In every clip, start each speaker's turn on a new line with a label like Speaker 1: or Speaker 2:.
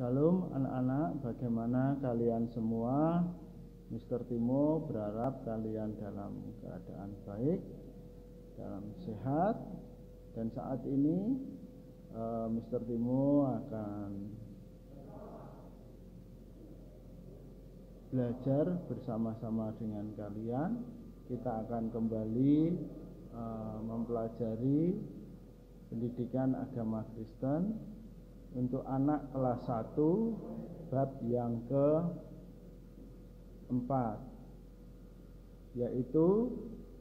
Speaker 1: Shalom anak-anak, bagaimana kalian semua? Mr. Timo berharap kalian dalam keadaan baik, dalam sehat. Dan saat ini Mr. Timo akan belajar bersama-sama dengan kalian. Kita akan kembali mempelajari pendidikan agama Kristen untuk anak kelas 1 bab yang keempat, yaitu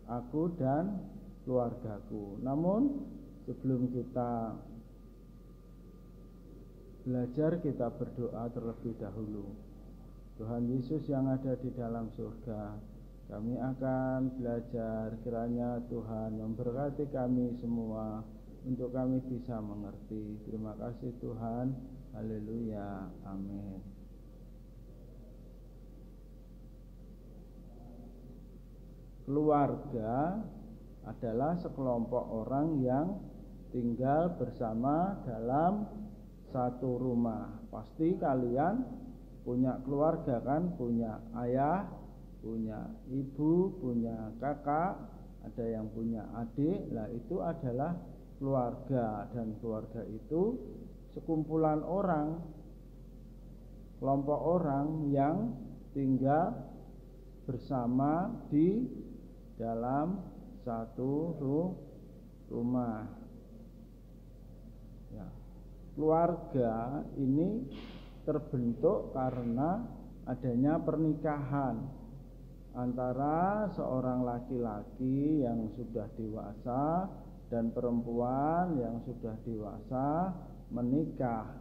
Speaker 1: aku dan keluargaku. Namun sebelum kita belajar, kita berdoa terlebih dahulu. Tuhan Yesus yang ada di dalam surga, kami akan belajar, kiranya Tuhan memberkati kami semua untuk kami bisa mengerti. Terima kasih Tuhan. Haleluya. Amin. Keluarga adalah sekelompok orang yang tinggal bersama dalam satu rumah. Pasti kalian punya keluarga kan? Punya ayah, punya ibu, punya kakak, ada yang punya adik. Nah, itu adalah keluarga, dan keluarga itu sekumpulan orang, kelompok orang yang tinggal bersama di dalam satu rumah. Ya. Keluarga ini terbentuk karena adanya pernikahan antara seorang laki-laki yang sudah dewasa dan perempuan yang sudah dewasa menikah.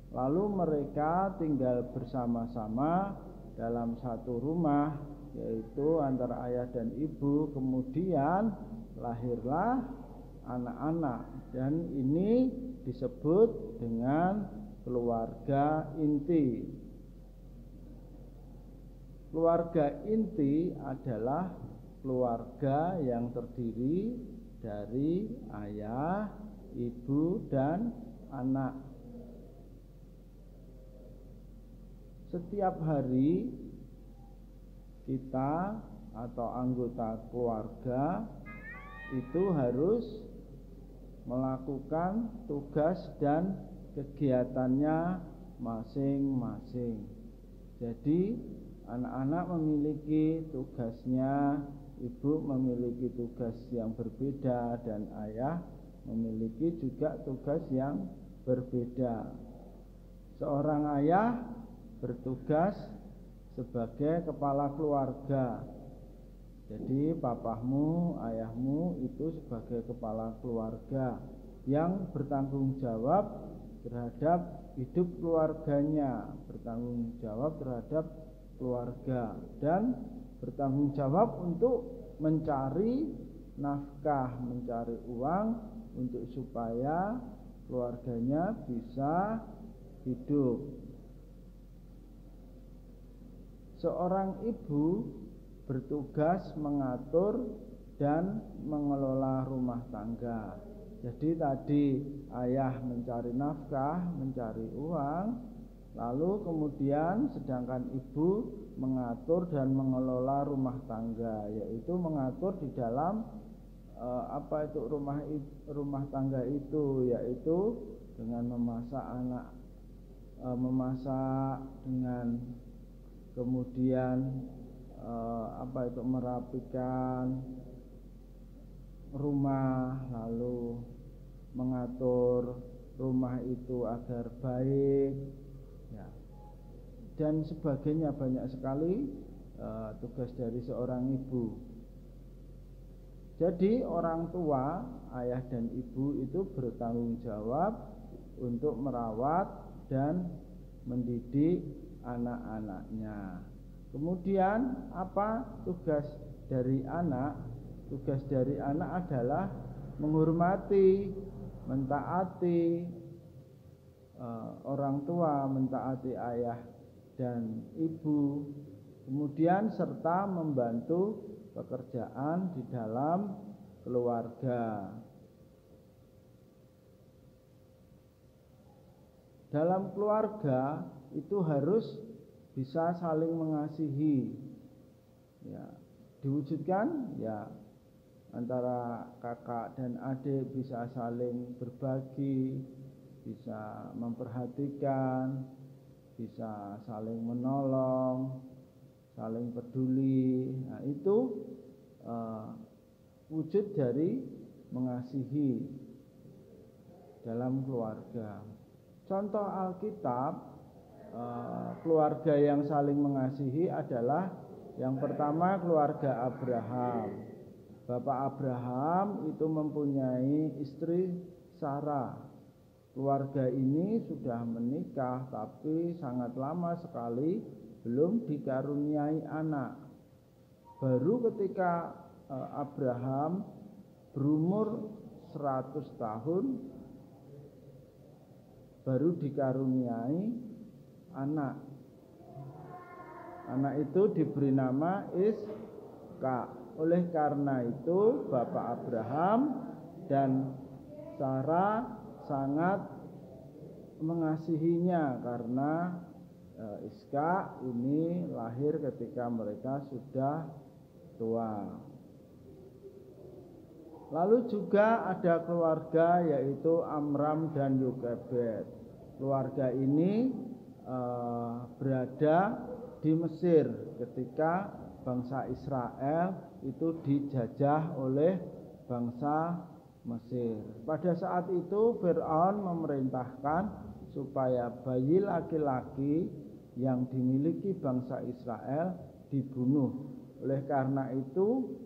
Speaker 1: Lalu mereka tinggal bersama-sama dalam satu rumah, yaitu antara ayah dan ibu. Kemudian lahirlah anak-anak, dan ini disebut dengan keluarga inti. Keluarga inti adalah keluarga yang terdiri dari ayah, ibu, dan anak. Setiap hari kita atau anggota keluarga itu harus melakukan tugas dan kegiatannya masing-masing. Jadi anak-anak memiliki tugasnya, ibu memiliki tugas yang berbeda, dan ayah memiliki juga tugas yang berbeda. Seorang ayah bertugas sebagai kepala keluarga. Jadi papahmu, ayahmu itu sebagai kepala keluarga yang bertanggung jawab terhadap hidup keluarganya, bertanggung jawab terhadap keluarga, dan bertanggung jawab untuk mencari nafkah, mencari uang untuk supaya keluarganya bisa hidup. Seorang ibu bertugas mengatur dan mengelola rumah tangga. Jadi tadi ayah mencari nafkah, mencari uang, lalu kemudian sedangkan ibu mengatur dan mengelola rumah tangga, yaitu mengatur di dalam rumah tangga itu, yaitu dengan memasak dengan kemudian merapikan rumah, lalu mengatur rumah itu agar baik, ya, dan sebagainya. Banyak sekali tugas dari seorang ibu. Jadi orang tua, ayah dan ibu itu bertanggung jawab untuk merawat dan mendidik anak-anaknya. Kemudian apa tugas dari anak? Tugas dari anak adalah menghormati, mentaati orang tua, mentaati ayah dan ibu, kemudian serta membantu pekerjaan di dalam keluarga. dalam keluarga itu harus bisa saling mengasihi. Ya, diwujudkan ya antara kakak dan adik bisa saling berbagi, bisa memperhatikan, bisa saling menolong, saling peduli. Nah, itu wujud dari mengasihi dalam keluarga. Contoh Alkitab, keluarga yang saling mengasihi adalah yang pertama keluarga Abraham. Bapak Abraham itu mempunyai istri Sarah. Keluarga ini sudah menikah tapi sangat lama sekali belum dikaruniai anak. Baru ketika Abraham berumur 100 tahun baru dikaruniai anak. Anak itu diberi nama Ishak. Oleh karena itu Bapak Abraham dan Sarah sangat mengasihinya karena Ishak ini lahir ketika mereka sudah tua. Lalu juga ada keluarga yaitu Amram dan Yokebed. Keluarga ini berada di Mesir ketika bangsa Israel itu dijajah oleh bangsa Mesir. Pada saat itu Fir'aun memerintahkan supaya bayi laki-laki yang dimiliki bangsa Israel dibunuh. Oleh karena itu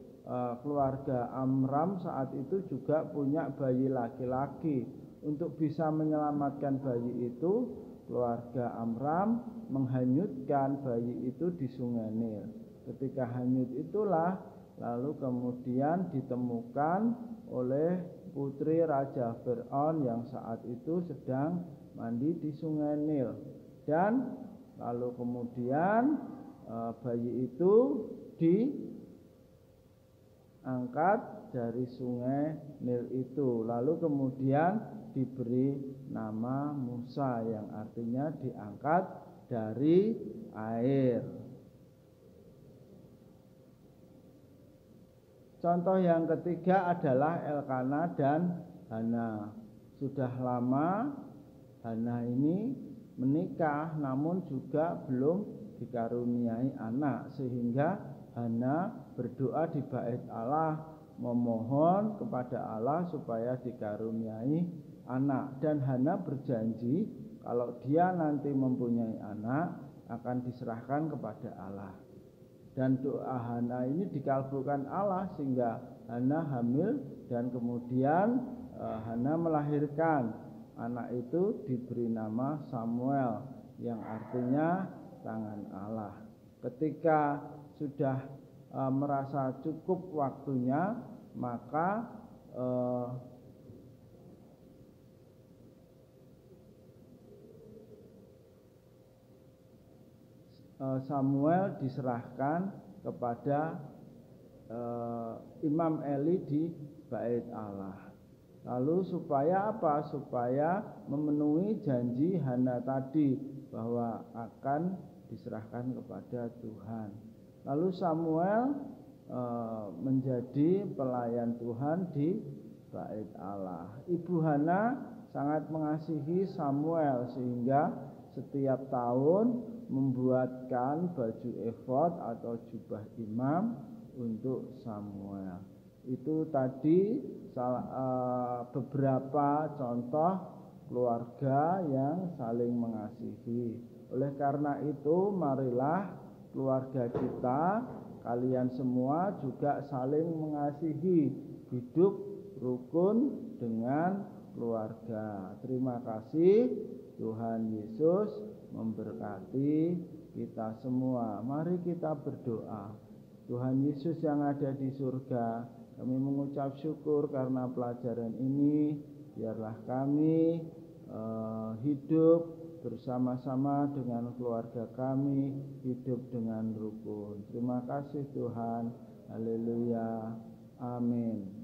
Speaker 1: keluarga Amram saat itu juga punya bayi laki-laki. Untuk bisa menyelamatkan bayi itu, keluarga Amram menghanyutkan bayi itu di Sungai Nil. Ketika hanyut itulah lalu kemudian ditemukan oleh putri Raja Fir'aun yang saat itu sedang mandi di Sungai Nil. Dan lalu kemudian bayi itu diangkat dari Sungai Nil itu. Lalu kemudian diberi nama Musa yang artinya diangkat dari air. Contoh yang ketiga adalah Elkana dan Hana. Sudah lama Hana ini menikah namun juga belum dikaruniai anak, sehingga Hana berdoa di bait Allah memohon kepada Allah supaya dikaruniai anak. Dan Hana berjanji kalau dia nanti mempunyai anak akan diserahkan kepada Allah. Dan doa Hana ini dikabulkan Allah sehingga Hana hamil dan kemudian Hana melahirkan. Anak itu diberi nama Samuel yang artinya tangan Allah. Ketika sudah merasa cukup waktunya, maka Samuel diserahkan kepada Imam Eli di bait Allah. Lalu supaya apa? Supaya memenuhi janji Hana tadi bahwa akan diserahkan kepada Tuhan. Lalu Samuel menjadi pelayan Tuhan di bait Allah. Ibu Hana sangat mengasihi Samuel sehingga setiap tahun membuatkan baju efod atau jubah imam untuk Samuel. Itu tadi beberapa contoh keluarga yang saling mengasihi. Oleh karena itu, marilah keluarga kita, kalian semua juga saling mengasihi, hidup rukun dengan keluarga. Terima kasih. Tuhan Yesus memberkati kita semua. Mari kita berdoa. Tuhan Yesus yang ada di surga, kami mengucap syukur karena pelajaran ini. Biarlah kami hidup bersama-sama dengan keluarga kami, hidup dengan rukun. Terima kasih Tuhan. Haleluya. Amin.